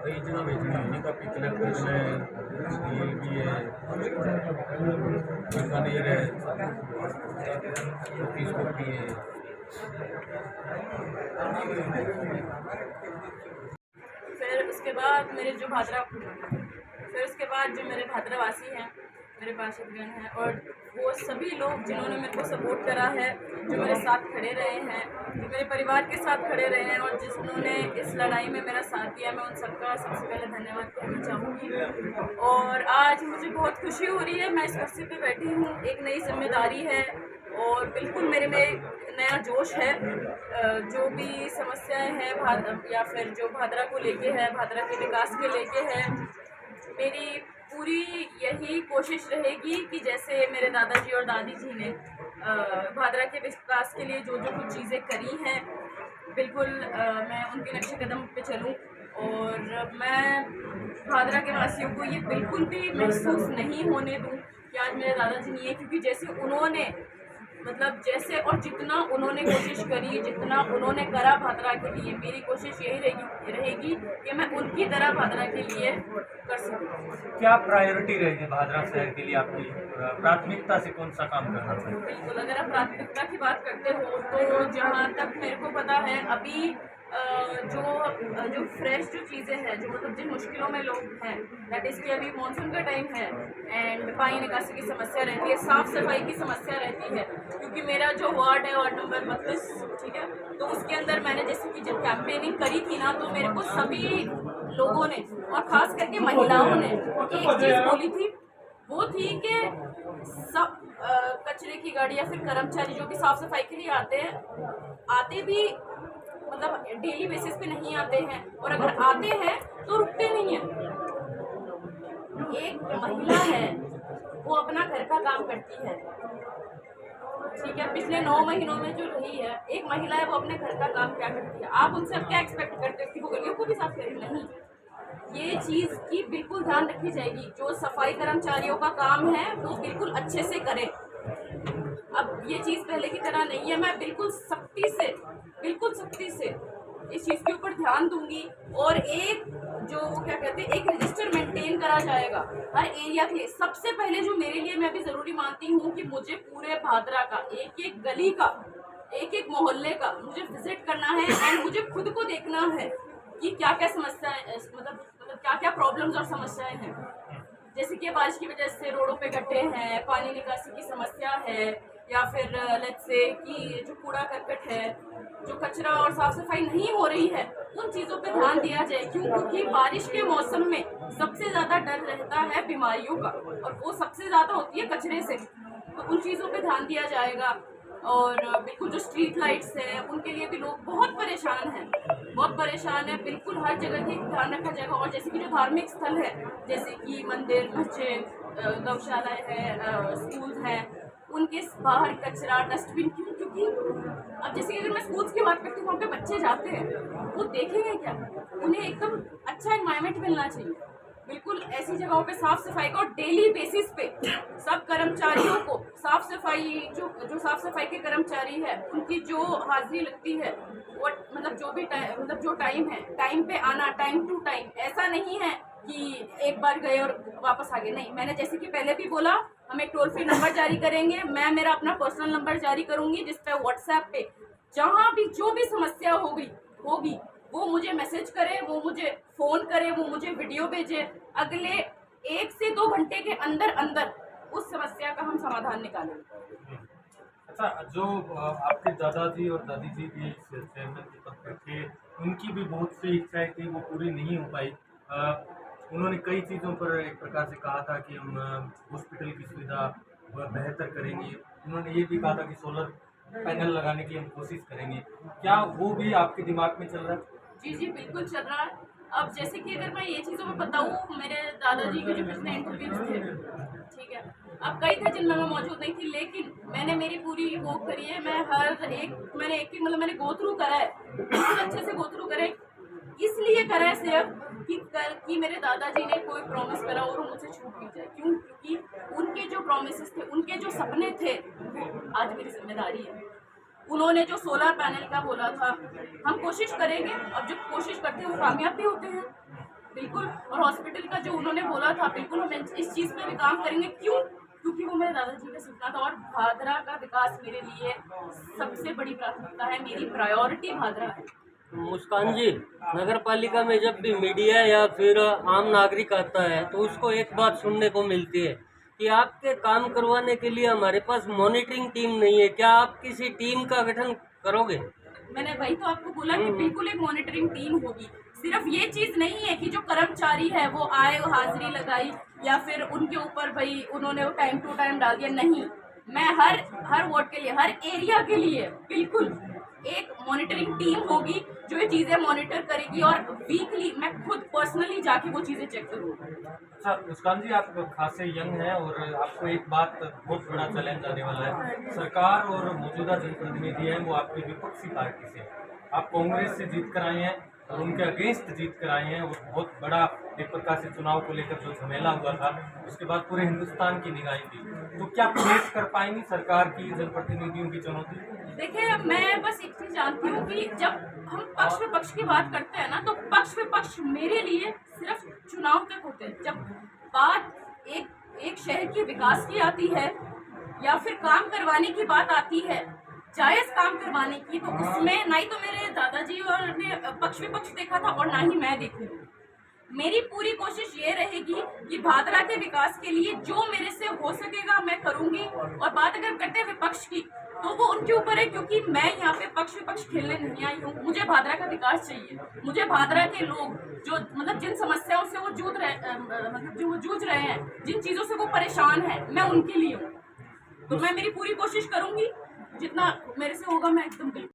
इतना नहीं का पिछले कुछ ये भी है बीकानेर है ऑफिस भी है। फिर उसके बाद जो मेरे भाद्रावासी हैं, मेरे पार्षदगण हैं और वो सभी लोग जिन्होंने मेरे को सपोर्ट करा है, जो मेरे साथ खड़े रहे हैं, जो मेरे परिवार के साथ खड़े रहे हैं और जिन्होंने इस लड़ाई में मेरा साथ दिया, मैं उन सबका सबसे पहले धन्यवाद कहना चाहूँगी। और आज मुझे बहुत खुशी हो रही है, मैं इस कुर्सी पे बैठी हूँ, एक नई जिम्मेदारी है और बिल्कुल मेरे में नया जोश है। जो भी समस्याएं हैं या फिर जो भादरा को लेके है, भादरा के विकास के लेके है, मेरी पूरी यही कोशिश रहेगी कि जैसे मेरे दादाजी और दादी जी ने भादरा के विकास के लिए जो कुछ चीज़ें करी हैं, बिल्कुल मैं उनके नक्शे कदम पे चलूं और मैं भादरा के वासियों को ये बिल्कुल भी महसूस नहीं होने दूं कि आज मेरे दादाजी नहीं है, क्योंकि जैसे और जितना उन्होंने कोशिश करी, जितना उन्होंने करा भादरा के लिए, मेरी कोशिश यही रहेगी कि मैं उनकी तरह भादरा के लिए कर सकूं। क्या प्रायोरिटी रहेगी भादरा शहर के लिए? आपकी प्राथमिकता से कौन सा काम करना चाहिए? बिल्कुल, अगर आप प्राथमिकता की बात करते हो तो जहाँ तक मेरे को पता है अभी जो फ्रेश जो चीज़ें हैं, जो मतलब जिन मुश्किलों में लोग हैं, दैट इज़ कि अभी मानसून का टाइम है एंड पानी निकासी की समस्या रहती है, साफ़ सफाई की समस्या रहती है, क्योंकि मेरा जो वार्ड है वार्ड नंबर 32, ठीक है, तो उसके अंदर मैंने जैसे कि जब कैंपेनिंग करी थी ना, तो मेरे को सभी लोगों ने और ख़ास करके महिलाओं ने एक चीज़ बोली थी, वो थी कि सब कचरे की गाड़ी या फिर कर्मचारी जो भी साफ़ सफाई के लिए आते भी मतलब डेली बेसिस पे नहीं आते हैं, और अगर आते हैं तो रुकते नहीं हैं। एक महिला है, वो अपना घर का काम करती है, ठीक है, पिछले 9 महीनों में जो रही है, एक महिला है, वो अपने घर का काम क्या करती है? आप उनसे अब क्या एक्सपेक्ट करते हो कि वो गलियों को भी साफ करें? नहीं, ये चीज़ की बिल्कुल ध्यान रखी जाएगी। जो सफाई कर्मचारियों का काम है वो बिल्कुल अच्छे से करें। अब ये चीज़ पहले की तरह नहीं है, मैं बिल्कुल सख्ती से इस चीज़ के ऊपर ध्यान दूंगी और एक जो क्या कहते हैं, एक रजिस्टर मेंटेन करा जाएगा हर एरिया के लिए। सबसे पहले जो मेरे लिए मैं भी ज़रूरी मानती हूँ कि मुझे पूरे भादरा का एक एक गली का, एक एक मोहल्ले का मुझे विजिट करना है एंड मुझे खुद को देखना है कि क्या क्या समस्याएं, मतलब क्या क्या प्रॉब्लम्स और समस्याएं हैं। जैसे कि बारिश की वजह से रोडों पे गड्ढे हैं, पानी निकासी की समस्या है, या फिर लेट्स से कि जो कूड़ा करकट है, जो कचरा और साफ सफाई नहीं हो रही है, उन चीज़ों पे ध्यान दिया जाए। क्योंकि बारिश के मौसम में सबसे ज़्यादा डर रहता है बीमारियों का, और वो सबसे ज़्यादा होती है कचरे से, तो उन चीज़ों पे ध्यान दिया जाएगा। और बिल्कुल जो स्ट्रीट लाइट्स हैं, उनके लिए भी लोग बहुत परेशान हैं, बिल्कुल हर जगह की ध्यान रखा जाएगा। और जैसे कि जो धार्मिक स्थल है, जैसे कि मंदिर, मस्जिद, गौशालाएँ हैं, स्कूल हैं, उनके बाहर कचरा, डस्टबिन क्यों? क्योंकि अब जैसे कि अगर मैं स्कूल्स की बात करती हूँ, वहाँ पे बच्चे जाते हैं, वो देखेंगे क्या? उन्हें एकदम अच्छा एनवायरनमेंट मिलना चाहिए। बिल्कुल ऐसी जगहों पे साफ सफाई का, और डेली बेसिस पे सब कर्मचारियों को साफ सफाई, जो साफ सफाई के कर्मचारी है, उनकी जो हाजिरी लगती है, वो मतलब जो भी जो टाइम है, टाइम पे आना, टाइम टू टाइम। ऐसा नहीं है कि एक बार गए और वापस आ गए, नहीं। मैंने जैसे कि पहले भी बोला, हम एक टोल फ्री नंबर जारी करेंगे, मैं मेरा अपना पर्सनल नंबर जारी करूंगी, जिस पे व्हाट्सएप पे जहाँ भी जो भी समस्या होगी वो मुझे मैसेज करे, वो मुझे फ़ोन करे, वो मुझे वीडियो भेजे। अगले 1 से 2 घंटे के अंदर उस समस्या का हम समाधान निकालेंगे। अच्छा, जो आपके दादाजी और दादी जी भी चेयरमैन के पद पर थे, उनकी भी बहुत सी इच्छाएं थी, वो पूरी नहीं हो पाई। उन्होंने कई चीज़ों पर एक प्रकार से कहा था कि हम हॉस्पिटल की सुविधा बेहतर करेंगे। उन्होंने ये भी कहा था कि सोलर पैनल लगाने की हम कोशिश करेंगे। क्या वो भी आपके दिमाग में चल रहा है? जी, बिल्कुल चल रहा है। अब जैसे कि अगर मैं ये चीज़ों में बताऊँ, मेरे दादाजी के जो पिछले इंटरव्यूज थे, ठीक है, अब कई थे जिनमें मैं मौजूद नहीं थी, लेकिन मैंने मेरी पूरी वो करी है। मैंने एक मतलब मैंने गो थ्रू करा है, बहुत अच्छे से गो थ्रू करे, इसलिए करा है सिर्फ कि मेरे दादाजी ने कोई प्रॉमिस करा और वो मुझसे छूट नहीं जाए। क्यों? क्योंकि उनके जो प्रॉमिसेस थे, उनके जो सपने थे, वो आज मेरी जिम्मेदारी है। उन्होंने जो सोलर पैनल का बोला था, हम कोशिश करेंगे, अब जब कोशिश करते हैं वो कामयाब भी होते हैं, बिल्कुल। और हॉस्पिटल का जो उन्होंने बोला था, बिल्कुल हम इस चीज़ पे भी काम करेंगे। क्यों? क्योंकि वो मेरे दादाजी का सपना था, और भादरा का विकास मेरे लिए सबसे बड़ी प्राथमिकता है, मेरी प्रायोरिटी भादरा है। मुस्कान जी, नगर पालिका में जब भी मीडिया या फिर आम नागरिक आता है तो उसको एक बात सुनने को मिलती है कि आपके काम करवाने के लिए हमारे पास मॉनिटरिंग टीम नहीं है। क्या आप किसी टीम का गठन करोगे? मैंने वही तो आपको बोला कि बिल्कुल एक मॉनिटरिंग टीम होगी। सिर्फ ये चीज नहीं है कि जो कर्मचारी है वो आए, वो हाजिरी लगाई, या फिर उनके ऊपर भाई उन्होंने वो टाइम टू टाइम डाल दिया। नहीं, मैं हर वार्ड के लिए, हर एरिया के लिए बिल्कुल एक मॉनिटरिंग टीम होगी जो ये चीजें मॉनिटर करेगी, और वीकली मैं खुद पर्सनली जाके वो चीजें चेक करूँगी। अच्छा मुस्कान जी, आप खासे यंग हैं और आपको एक बात बहुत बड़ा चैलेंज आने वाला है। सरकार और मौजूदा जनप्रतिनिधि हैं वो आपकी विपक्षी पार्टी से, आप कांग्रेस से जीत कर आए हैं और उनके अगेंस्ट जीत कर आए हैं, और बहुत बड़ा एक प्रकार से चुनाव को लेकर जो झमेला हुआ था, उसके बाद पूरे हिंदुस्तान की निगाहें थी। तो क्या फेस कर पाएंगी सरकार की, जनप्रतिनिधियों की चुनौती? देखिए, मैं बस एक चीज जानती हूँ कि जब हम पक्ष विपक्ष की बात करते हैं ना, तो पक्ष विपक्ष मेरे लिए सिर्फ चुनाव तक होते हैं। जब बात एक शहर के विकास की आती है या फिर काम करवाने की बात आती है, जायज काम करवाने की, तो उसमें ना ही तो मेरे दादाजी और ने पक्ष विपक्ष देखा था और ना ही मैं देखूंगी। मेरी पूरी कोशिश ये रहेगी कि भादरा के विकास के लिए जो मेरे से हो सकेगा मैं करूंगी। और बात अगर करते हैं विपक्ष की, तो वो उनके ऊपर है, क्योंकि मैं यहाँ पे पक्ष विपक्ष खेलने नहीं आई हूँ। मुझे भादरा का विकास चाहिए। मुझे भादरा के लोग जो मतलब जिन समस्याओं से वो जूझ रहे हैं, जिन चीजों से वो परेशान है, मैं उनके लिए हूँ। तो मैं मेरी पूरी कोशिश करूंगी, जितना मेरे से होगा मैं एकदम बिल्कुल